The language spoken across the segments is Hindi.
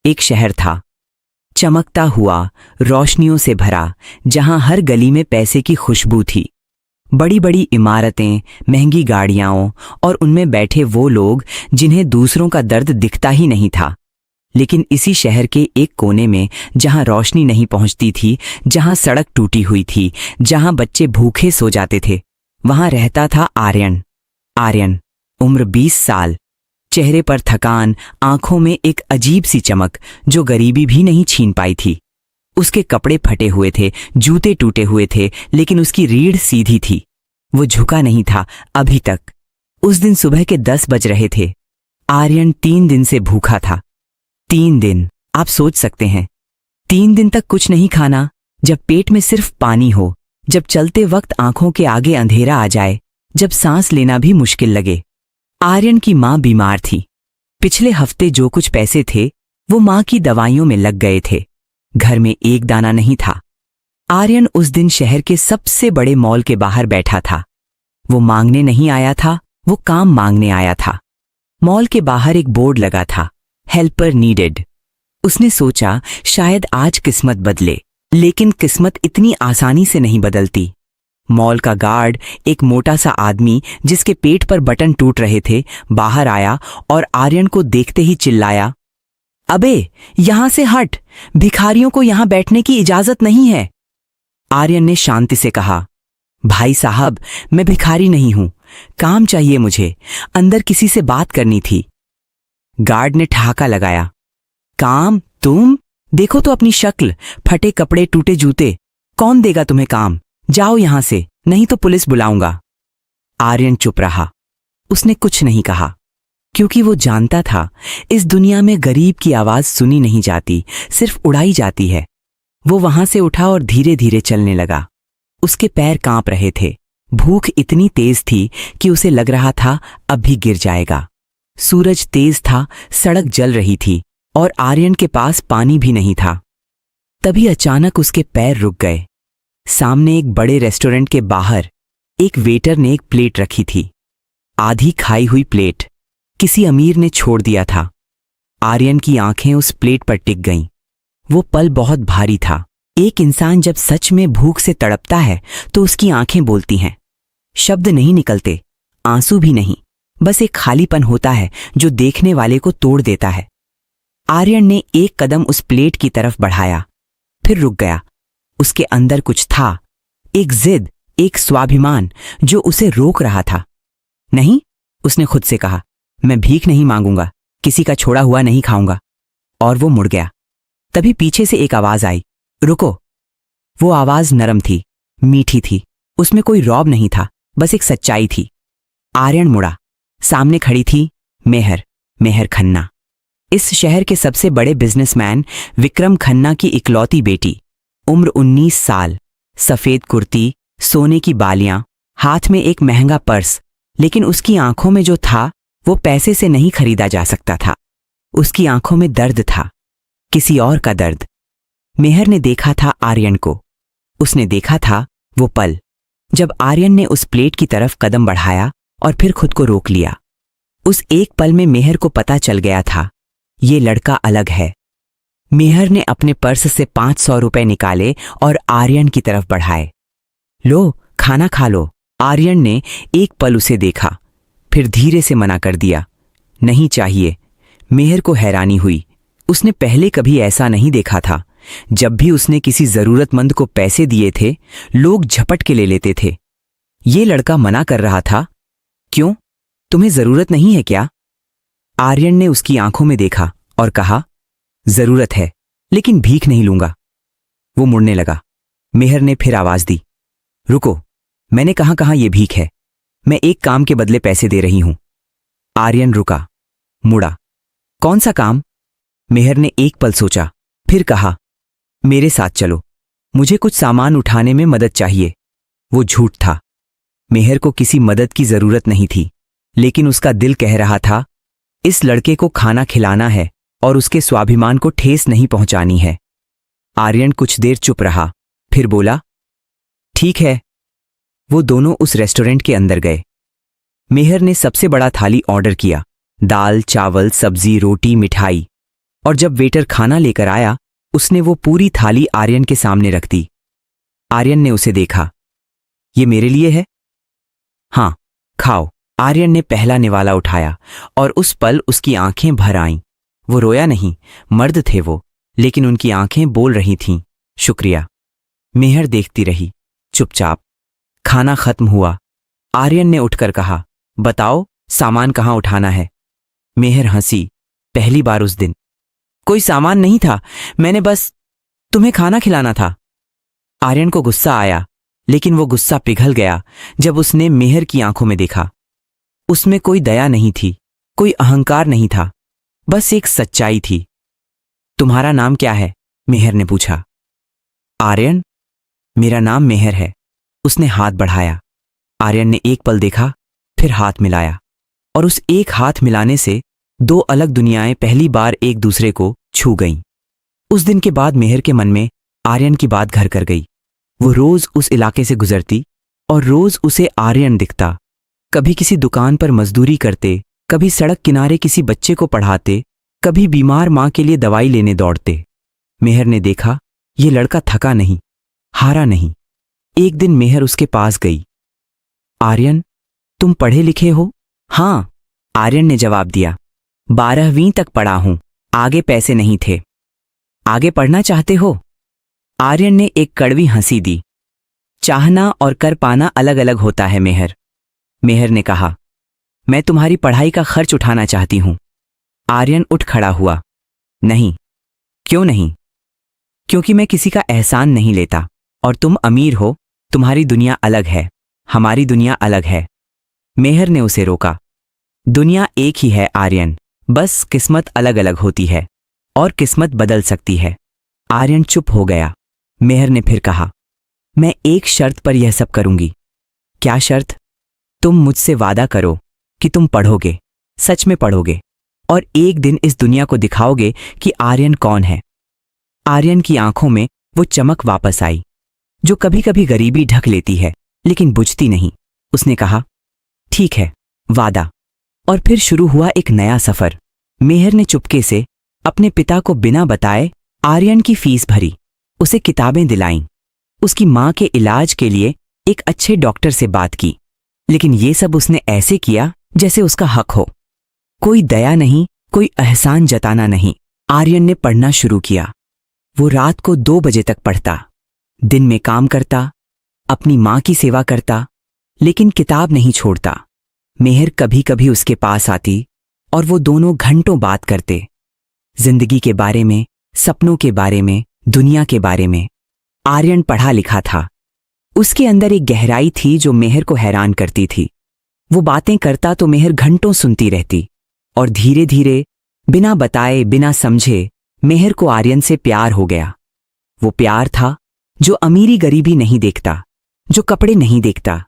एक शहर था, चमकता हुआ, रोशनियों से भरा, जहां हर गली में पैसे की खुशबू थी। बड़ी बड़ी इमारतें, महंगी गाड़ियां और उनमें बैठे वो लोग जिन्हें दूसरों का दर्द दिखता ही नहीं था। लेकिन इसी शहर के एक कोने में, जहां रोशनी नहीं पहुंचती थी, जहां सड़क टूटी हुई थी, जहां बच्चे भूखे सो जाते थे, वहां रहता था आर्यन। आर्यन, उम्र 20 साल, चेहरे पर थकान, आंखों में एक अजीब सी चमक जो गरीबी भी नहीं छीन पाई थी। उसके कपड़े फटे हुए थे, जूते टूटे हुए थे, लेकिन उसकी रीढ़ सीधी थी। वो झुका नहीं था अभी तक। उस दिन सुबह के 10 बज रहे थे। आर्यन 3 दिन से भूखा था। 3 दिन, आप सोच सकते हैं, 3 दिन तक कुछ नहीं खाना, जब पेट में सिर्फ पानी हो, जब चलते वक्त आंखों के आगे अंधेरा आ जाए, जब सांस लेना भी मुश्किल लगे। आर्यन की मां बीमार थी। पिछले हफ्ते जो कुछ पैसे थे वो मां की दवाइयों में लग गए थे। घर में एक दाना नहीं था। आर्यन उस दिन शहर के सबसे बड़े मॉल के बाहर बैठा था। वो मांगने नहीं आया था, वो काम मांगने आया था। मॉल के बाहर एक बोर्ड लगा था, हेल्पर नीडेड। उसने सोचा शायद आज किस्मत बदले, लेकिन किस्मत इतनी आसानी से नहीं बदलती। मॉल का गार्ड, एक मोटा सा आदमी जिसके पेट पर बटन टूट रहे थे, बाहर आया और आर्यन को देखते ही चिल्लाया, अबे यहां से हट, भिखारियों को यहां बैठने की इजाजत नहीं है। आर्यन ने शांति से कहा, भाई साहब, मैं भिखारी नहीं हूं, काम चाहिए मुझे, अंदर किसी से बात करनी थी। गार्ड ने ठहाका लगाया, काम? तुम देखो तो अपनी शक्ल, फटे कपड़े, टूटे जूते, कौन देगा तुम्हें काम? जाओ यहां से, नहीं तो पुलिस बुलाऊंगा। आर्यन चुप रहा। उसने कुछ नहीं कहा, क्योंकि वो जानता था इस दुनिया में गरीब की आवाज सुनी नहीं जाती, सिर्फ उड़ाई जाती है। वो वहां से उठा और धीरे धीरे चलने लगा। उसके पैर कांप रहे थे। भूख इतनी तेज थी कि उसे लग रहा था अब भी गिर जाएगा। सूरज तेज था, सड़क जल रही थी और आर्यन के पास पानी भी नहीं था। तभी अचानक उसके पैर रुक गए। सामने एक बड़े रेस्टोरेंट के बाहर एक वेटर ने एक प्लेट रखी थी, आधी खाई हुई प्लेट। किसी अमीर ने छोड़ दिया था। आर्यन की आंखें उस प्लेट पर टिक गईं। वो पल बहुत भारी था। एक इंसान जब सच में भूख से तड़पता है तो उसकी आंखें बोलती हैं। शब्द नहीं निकलते, आंसू भी नहीं, बस एक खालीपन होता है जो देखने वाले को तोड़ देता है। आर्यन ने एक कदम उस प्लेट की तरफ बढ़ाया, फिर रुक गया। उसके अंदर कुछ था, एक जिद, एक स्वाभिमान जो उसे रोक रहा था। नहीं, उसने खुद से कहा, मैं भीख नहीं मांगूंगा, किसी का छोड़ा हुआ नहीं खाऊंगा। और वो मुड़ गया। तभी पीछे से एक आवाज आई, रुको। वो आवाज नरम थी, मीठी थी, उसमें कोई रौब नहीं था, बस एक सच्चाई थी। आर्यन मुड़ा। सामने खड़ी थी मेहर, मेहर खन्ना, इस शहर के सबसे बड़े बिजनेसमैन विक्रम खन्ना की इकलौती बेटी। उम्र 19 साल, सफेद कुर्ती, सोने की बालियां, हाथ में एक महंगा पर्स, लेकिन उसकी आंखों में जो था वो पैसे से नहीं खरीदा जा सकता था। उसकी आंखों में दर्द था, किसी और का दर्द। मेहर ने देखा था आर्यन को। उसने देखा था वो पल जब आर्यन ने उस प्लेट की तरफ कदम बढ़ाया और फिर खुद को रोक लिया। उस एक पल में मेहर को पता चल गया था, ये लड़का अलग है। मेहर ने अपने पर्स से 500 रुपए निकाले और आर्यन की तरफ बढ़ाए। लो, खाना खा लो। आर्यन ने एक पल उसे देखा, फिर धीरे से मना कर दिया, नहीं चाहिए। मेहर को हैरानी हुई। उसने पहले कभी ऐसा नहीं देखा था। जब भी उसने किसी जरूरतमंद को पैसे दिए थे, लोग झपट के ले लेते थे। ये लड़का मना कर रहा था। क्यों? तुम्हें जरूरत नहीं है क्या? आर्यन ने उसकी आंखों में देखा और कहा, जरूरत है, लेकिन भीख नहीं लूंगा। वो मुड़ने लगा। मेहर ने फिर आवाज दी, रुको, मैंने कहां ये भीख है, मैं एक काम के बदले पैसे दे रही हूं। आर्यन रुका, मुड़ा। कौन सा काम? मेहर ने एक पल सोचा, फिर कहा, मेरे साथ चलो, मुझे कुछ सामान उठाने में मदद चाहिए। वो झूठ था। मेहर को किसी मदद की जरूरत नहीं थी, लेकिन उसका दिल कह रहा था, इस लड़के को खाना खिलाना है और उसके स्वाभिमान को ठेस नहीं पहुंचानी है। आर्यन कुछ देर चुप रहा, फिर बोला, ठीक है। वो दोनों उस रेस्टोरेंट के अंदर गए। मेहर ने सबसे बड़ा थाली ऑर्डर किया, दाल, चावल, सब्जी, रोटी, मिठाई। और जब वेटर खाना लेकर आया उसने वो पूरी थाली आर्यन के सामने रख दी। आर्यन ने उसे देखा। ये मेरे लिए है? हाँ, खाओ। आर्यन ने पहला निवाला उठाया और उस पल उसकी आंखें भर आईं। वो रोया नहीं, मर्द थे वो, लेकिन उनकी आंखें बोल रही थीं, शुक्रिया। मेहर देखती रही, चुपचाप। खाना खत्म हुआ। आर्यन ने उठकर कहा, बताओ सामान कहाँ उठाना है? मेहर हंसी, पहली बार उस दिन। कोई सामान नहीं था, मैंने बस तुम्हें खाना खिलाना था। आर्यन को गुस्सा आया, लेकिन वो गुस्सा पिघल गया जब उसने मेहर की आंखों में देखा। उसमें कोई दया नहीं थी, कोई अहंकार नहीं था, बस एक सच्चाई थी। तुम्हारा नाम क्या है? मेहर ने पूछा। आर्यन, मेरा नाम मेहर है। उसने हाथ बढ़ाया। आर्यन ने एक पल देखा, फिर हाथ मिलाया, और उस एक हाथ मिलाने से दो अलग दुनियाएं पहली बार एक दूसरे को छू गईं। उस दिन के बाद मेहर के मन में आर्यन की बात घर कर गई। वो रोज उस इलाके से गुजरती और रोज उसे आर्यन दिखता। कभी किसी दुकान पर मजदूरी करते, कभी सड़क किनारे किसी बच्चे को पढ़ाते, कभी बीमार मां के लिए दवाई लेने दौड़ते। मेहर ने देखा, ये लड़का थका नहीं, हारा नहीं। एक दिन मेहर उसके पास गई। आर्यन, तुम पढ़े लिखे हो? हाँ, आर्यन ने जवाब दिया। 12वीं तक पढ़ा हूं, आगे पैसे नहीं थे। आगे पढ़ना चाहते हो? आर्यन ने एक कड़वी हंसी दी। चाहना और कर पाना अलग अलग होता है मेहर। मेहर ने कहा, मैं तुम्हारी पढ़ाई का खर्च उठाना चाहती हूं। आर्यन उठ खड़ा हुआ। नहीं। क्यों नहीं? क्योंकि मैं किसी का एहसान नहीं लेता, और तुम अमीर हो, तुम्हारी दुनिया अलग है, हमारी दुनिया अलग है। मेहर ने उसे रोका। दुनिया एक ही है आर्यन, बस किस्मत अलग अलग होती है, और किस्मत बदल सकती है। आर्यन चुप हो गया। मेहर ने फिर कहा, मैं एक शर्त पर यह सब करूंगी। क्या शर्त? तुम मुझसे वादा करो कि तुम पढ़ोगे, सच में पढ़ोगे, और एक दिन इस दुनिया को दिखाओगे कि आर्यन कौन है। आर्यन की आंखों में वो चमक वापस आई जो कभी कभी गरीबी ढक लेती है लेकिन बुझती नहीं। उसने कहा, ठीक है, वादा। और फिर शुरू हुआ एक नया सफर। मेहर ने चुपके से अपने पिता को बिना बताए आर्यन की फीस भरी, उसे किताबें दिलाईं, उसकी मां के इलाज के लिए एक अच्छे डॉक्टर से बात की, लेकिन ये सब उसने ऐसे किया जैसे उसका हक हो। कोई दया नहीं, कोई एहसान जताना नहीं। आर्यन ने पढ़ना शुरू किया। वो रात को 2 बजे तक पढ़ता, दिन में काम करता, अपनी मां की सेवा करता, लेकिन किताब नहीं छोड़ता। मेहर कभी कभी उसके पास आती और वो दोनों घंटों बात करते, जिंदगी के बारे में, सपनों के बारे में, दुनिया के बारे में। आर्यन पढ़ा लिखा था, उसके अंदर एक गहराई थी जो मेहर को हैरान करती थी। वो बातें करता तो मेहर घंटों सुनती रहती, और धीरे धीरे, बिना बताए, बिना समझे, मेहर को आर्यन से प्यार हो गया। वो प्यार था जो अमीरी गरीबी नहीं देखता, जो कपड़े नहीं देखता,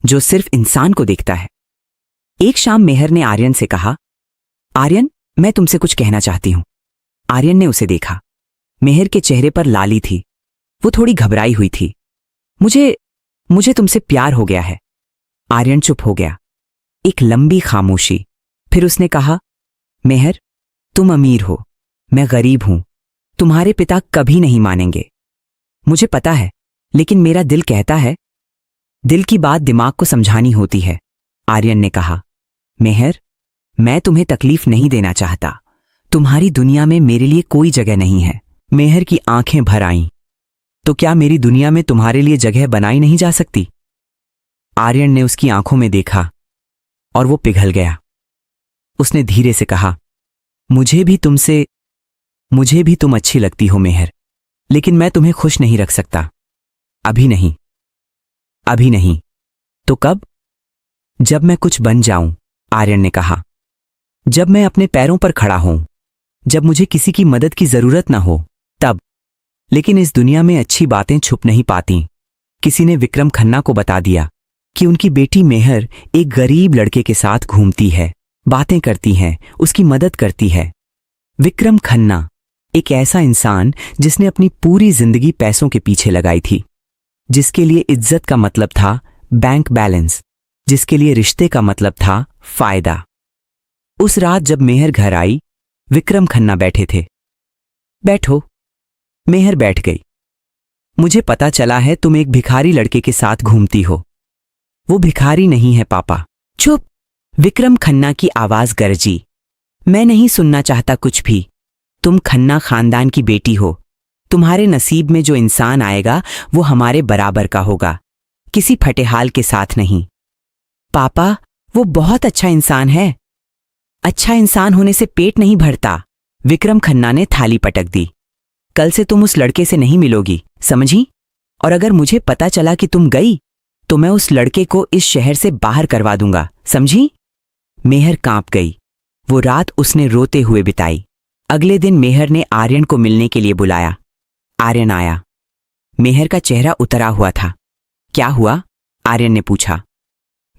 जो सिर्फ इंसान को देखता है। एक शाम मेहर ने आर्यन से कहा, आर्यन, मैं तुमसे कुछ कहना चाहती हूं। आर्यन ने उसे देखा। मेहर के चेहरे पर लाली थी, वो थोड़ी घबराई हुई थी। मुझे तुमसे प्यार हो गया है। आर्यन चुप हो गया। एक लंबी खामोशी। फिर उसने कहा, मेहर, तुम अमीर हो, मैं गरीब हूं, तुम्हारे पिता कभी नहीं मानेंगे। मुझे पता है, लेकिन मेरा दिल कहता है। दिल की बात दिमाग को समझानी होती है। आर्यन ने कहा, मेहर, मैं तुम्हें तकलीफ नहीं देना चाहता, तुम्हारी दुनिया में मेरे लिए कोई जगह नहीं है। मेहर की आंखें भर आईं। तो क्या मेरी दुनिया में तुम्हारे लिए जगह बनाई नहीं जा सकती? आर्यन ने उसकी आंखों में देखा और वो पिघल गया। उसने धीरे से कहा, मुझे भी तुम अच्छी लगती हो मेहर, लेकिन मैं तुम्हें खुश नहीं रख सकता। अभी नहीं। अभी नहीं। तो कब? जब मैं कुछ बन जाऊं, आर्यन ने कहा। जब मैं अपने पैरों पर खड़ा हूं, जब मुझे किसी की मदद की जरूरत ना हो, तब। लेकिन इस दुनिया में अच्छी बातें छुप नहीं पाती। किसी ने विक्रम खन्ना को बता दिया कि उनकी बेटी मेहर एक गरीब लड़के के साथ घूमती है, बातें करती है, उसकी मदद करती है। विक्रम खन्ना, एक ऐसा इंसान जिसने अपनी पूरी जिंदगी पैसों के पीछे लगाई थी, जिसके लिए इज्जत का मतलब था बैंक बैलेंस, जिसके लिए रिश्ते का मतलब था फायदा। उस रात जब मेहर घर आई, विक्रम खन्ना बैठे थे। बैठो। मेहर बैठ गई। मुझे पता चला है तुम एक भिखारी लड़के के साथ घूमती हो। वो भिखारी नहीं है पापा। चुप। विक्रम खन्ना की आवाज गरजी। मैं नहीं सुनना चाहता कुछ भी। तुम खन्ना खानदान की बेटी हो। तुम्हारे नसीब में जो इंसान आएगा वो हमारे बराबर का होगा, किसी फटेहाल के साथ नहीं। पापा, वो बहुत अच्छा इंसान है। अच्छा इंसान होने से पेट नहीं भरता। विक्रम खन्ना ने थाली पटक दी। कल से तुम उस लड़के से नहीं मिलोगी, समझी? और अगर मुझे पता चला कि तुम गई तो मैं उस लड़के को इस शहर से बाहर करवा दूंगा, समझी? मेहर कांप गई। वो रात उसने रोते हुए बिताई। अगले दिन मेहर ने आर्यन को मिलने के लिए बुलाया। आर्यन आया। मेहर का चेहरा उतरा हुआ था। क्या हुआ? आर्यन ने पूछा।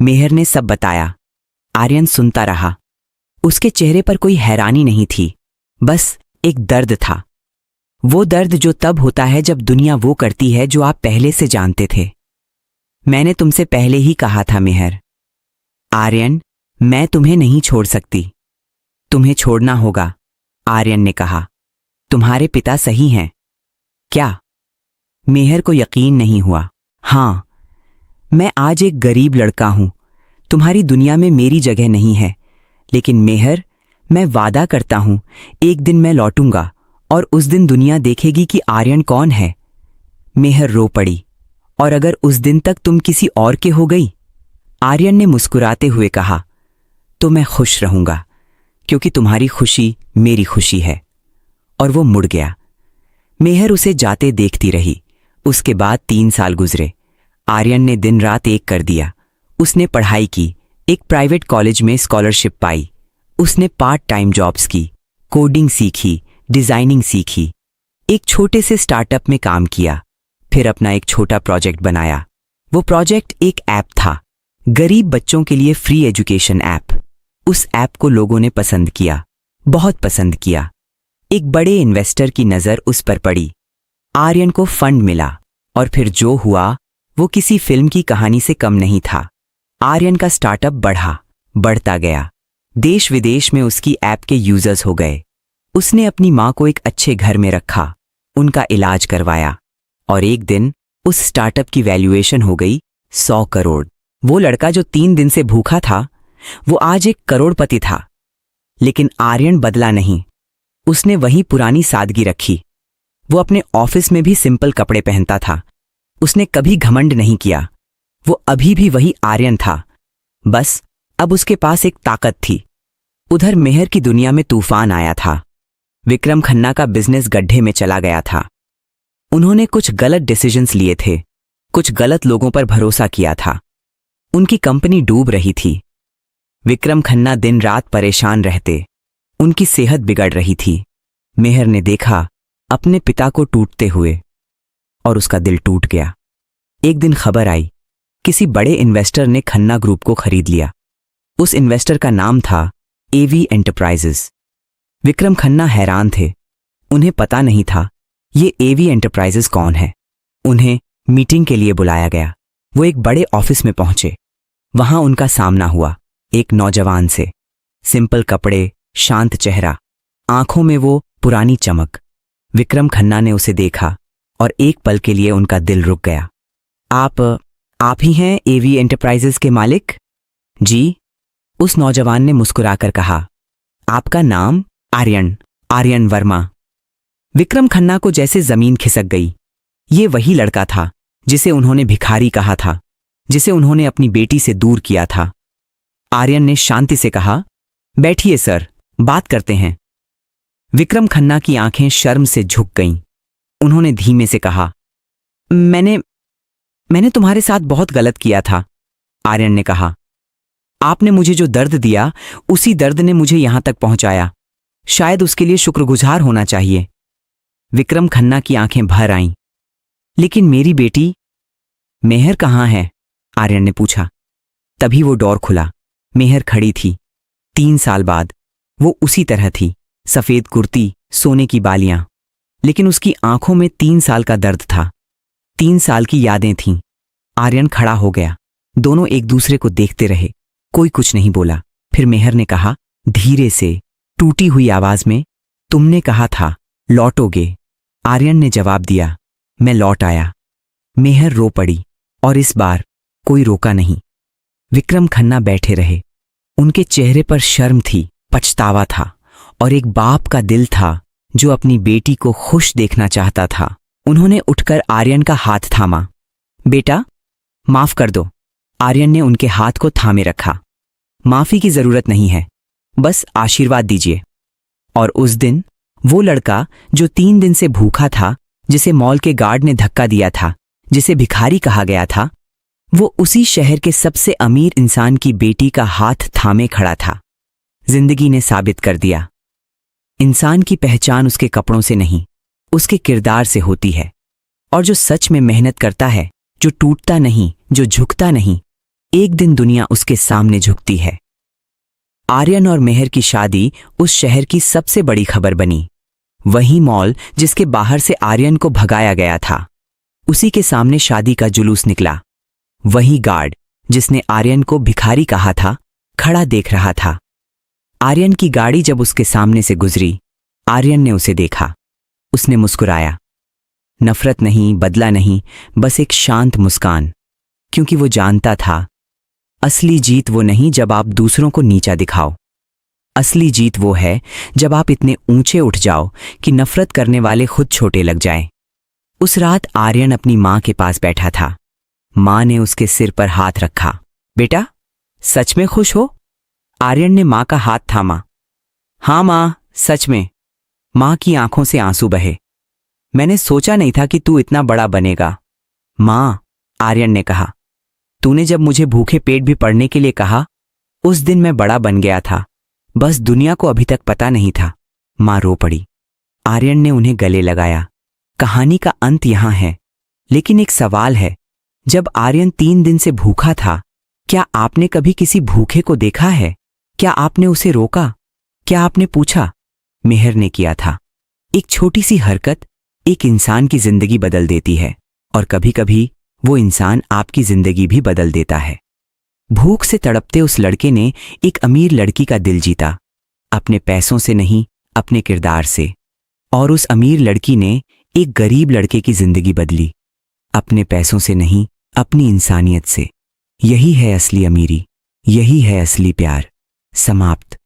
मेहर ने सब बताया। आर्यन सुनता रहा। उसके चेहरे पर कोई हैरानी नहीं थी, बस एक दर्द था। वो दर्द जो तब होता है जब दुनिया वो करती है जो आप पहले से जानते थे। मैंने तुमसे पहले ही कहा था मेहर। आर्यन, मैं तुम्हें नहीं छोड़ सकती। तुम्हें छोड़ना होगा, आर्यन ने कहा। तुम्हारे पिता सही हैं। क्या? मेहर को यकीन नहीं हुआ। हाँ, मैं आज एक गरीब लड़का हूं। तुम्हारी दुनिया में मेरी जगह नहीं है। लेकिन मेहर, मैं वादा करता हूं एक दिन मैं लौटूंगा और उस दिन दुनिया देखेगी कि आर्यन कौन है। मेहर रो पड़ी। और अगर उस दिन तक तुम किसी और के हो गई? आर्यन ने मुस्कुराते हुए कहा, तो मैं खुश रहूंगा, क्योंकि तुम्हारी खुशी मेरी खुशी है। और वो मुड़ गया। मेहर उसे जाते देखती रही। उसके बाद 3 साल गुजरे। आर्यन ने दिन रात एक कर दिया। उसने पढ़ाई की, एक प्राइवेट कॉलेज में स्कॉलरशिप पाई। उसने पार्ट टाइम जॉब्स की, कोडिंग सीखी, डिजाइनिंग सीखी, एक छोटे से स्टार्टअप में काम किया, फिर अपना एक छोटा प्रोजेक्ट बनाया। वो प्रोजेक्ट एक ऐप था, गरीब बच्चों के लिए फ्री एजुकेशन ऐप। उस ऐप को लोगों ने पसंद किया, बहुत पसंद किया। एक बड़े इन्वेस्टर की नजर उस पर पड़ी। आर्यन को फंड मिला और फिर जो हुआ वो किसी फिल्म की कहानी से कम नहीं था। आर्यन का स्टार्टअप बढ़ा, बढ़ता गया। देश विदेश में उसकी ऐप के यूजर्स हो गए। उसने अपनी मां को एक अच्छे घर में रखा, उनका इलाज करवाया और एक दिन उस स्टार्टअप की वैल्यूएशन हो गई 100 करोड़। वो लड़का जो 3 दिन से भूखा था वो आज एक करोड़पति था। लेकिन आर्यन बदला नहीं। उसने वही पुरानी सादगी रखी। वो अपने ऑफिस में भी सिंपल कपड़े पहनता था। उसने कभी घमंड नहीं किया। वो अभी भी वही आर्यन था, बस अब उसके पास एक ताकत थी। उधर मेहर की दुनिया में तूफान आया था। विक्रम खन्ना का बिजनेस गड्ढे में चला गया था। उन्होंने कुछ गलत डिसीजंस लिए थे, कुछ गलत लोगों पर भरोसा किया था। उनकी कंपनी डूब रही थी। विक्रम खन्ना दिन रात परेशान रहते। उनकी सेहत बिगड़ रही थी। मेहर ने देखा अपने पिता को टूटते हुए और उसका दिल टूट गया। एक दिन खबर आई, किसी बड़े इन्वेस्टर ने खन्ना ग्रुप को खरीद लिया। उस इन्वेस्टर का नाम था एवी एंटरप्राइजेस। विक्रम खन्ना हैरान थे। उन्हें पता नहीं था ये एवी एंटरप्राइजेस कौन है। उन्हें मीटिंग के लिए बुलाया गया। वो एक बड़े ऑफिस में पहुंचे। वहां उनका सामना हुआ एक नौजवान से। सिंपल कपड़े, शांत चेहरा, आंखों में वो पुरानी चमक। विक्रम खन्ना ने उसे देखा और एक पल के लिए उनका दिल रुक गया। आप ही हैं एवी एंटरप्राइजेस के मालिक? जी, उस नौजवान ने मुस्कुराकर कहा। आपका नाम? आर्यन वर्मा। विक्रम खन्ना को जैसे जमीन खिसक गई। ये वही लड़का था जिसे उन्होंने भिखारी कहा था, जिसे उन्होंने अपनी बेटी से दूर किया था। आर्यन ने शांति से कहा, बैठिए सर, बात करते हैं। विक्रम खन्ना की आंखें शर्म से झुक गईं। उन्होंने धीमे से कहा, मैंने तुम्हारे साथ बहुत गलत किया था। आर्यन ने कहा, आपने मुझे जो दर्द दिया उसी दर्द ने मुझे यहां तक पहुंचाया। शायद उसके लिए शुक्रगुजार होना चाहिए। विक्रम खन्ना की आंखें भर आईं। लेकिन मेरी बेटी मेहर कहाँ है? आर्यन ने पूछा। तभी वो डोर खुला। मेहर खड़ी थी। 3 साल बाद वो उसी तरह थी, सफेद कुर्ती, सोने की बालियां। लेकिन उसकी आंखों में 3 साल का दर्द था, 3 साल की यादें थीं। आर्यन खड़ा हो गया। दोनों एक दूसरे को देखते रहे। कोई कुछ नहीं बोला। फिर मेहर ने कहा धीरे से, टूटी हुई आवाज में, तुमने कहा था लौटोगे? आर्यन ने जवाब दिया, मैं लौट आया। मेहर रो पड़ी और इस बार कोई रोका नहीं। विक्रम खन्ना बैठे रहे। उनके चेहरे पर शर्म थी, पछतावा था और एक बाप का दिल था जो अपनी बेटी को खुश देखना चाहता था। उन्होंने उठकर आर्यन का हाथ थामा। बेटा, माफ कर दो। आर्यन ने उनके हाथ को थामे रखा। माफी की जरूरत नहीं है, बस आशीर्वाद दीजिए। और उस दिन वो लड़का जो 3 दिन से भूखा था, जिसे मॉल के गार्ड ने धक्का दिया था, जिसे भिखारी कहा गया था, वो उसी शहर के सबसे अमीर इंसान की बेटी का हाथ थामे खड़ा था। जिंदगी ने साबित कर दिया, इंसान की पहचान उसके कपड़ों से नहीं, उसके किरदार से होती है। और जो सच में मेहनत करता है, जो टूटता नहीं, जो झुकता नहीं, एक दिन दुनिया उसके सामने झुकती है। आर्यन और मेहर की शादी उस शहर की सबसे बड़ी खबर बनी। वही मॉल जिसके बाहर से आर्यन को भगाया गया था, उसी के सामने शादी का जुलूस निकला। वही गार्ड जिसने आर्यन को भिखारी कहा था, खड़ा देख रहा था। आर्यन की गाड़ी जब उसके सामने से गुजरी, आर्यन ने उसे देखा। उसने मुस्कुराया। नफरत नहीं, बदला नहीं, बस एक शांत मुस्कान। क्योंकि वो जानता था, असली जीत वो नहीं जब आप दूसरों को नीचा दिखाओ। असली जीत वो है जब आप इतने ऊंचे उठ जाओ कि नफरत करने वाले खुद छोटे लग जाएं। उस रात आर्यन अपनी मां के पास बैठा था। मां ने उसके सिर पर हाथ रखा। बेटा, सच में खुश हो? आर्यन ने मां का हाथ थामा। हां मां, सच में। मां की आंखों से आंसू बहे। मैंने सोचा नहीं था कि तू इतना बड़ा बनेगा। मां, आर्यन ने कहा, तूने जब मुझे भूखे पेट भी पढ़ने के लिए कहा, उस दिन मैं बड़ा बन गया था। बस दुनिया को अभी तक पता नहीं था। मां रो पड़ी। आर्यन ने उन्हें गले लगाया। कहानी का अंत यहां है, लेकिन एक सवाल है। जब आर्यन 3 दिन से भूखा था, क्या आपने कभी किसी भूखे को देखा है? क्या आपने उसे रोका? क्या आपने पूछा? मेहर ने किया था। एक छोटी सी हरकत एक इंसान की जिंदगी बदल देती है, और कभी कभी वो इंसान आपकी जिंदगी भी बदल देता है। भूख से तड़पते उस लड़के ने एक अमीर लड़की का दिल जीता, अपने पैसों से नहीं, अपने किरदार से। और उस अमीर लड़की ने एक गरीब लड़के की जिंदगी बदली, अपने पैसों से नहीं, अपनी इंसानियत से। यही है असली अमीरी, यही है असली प्यार। समाप्त।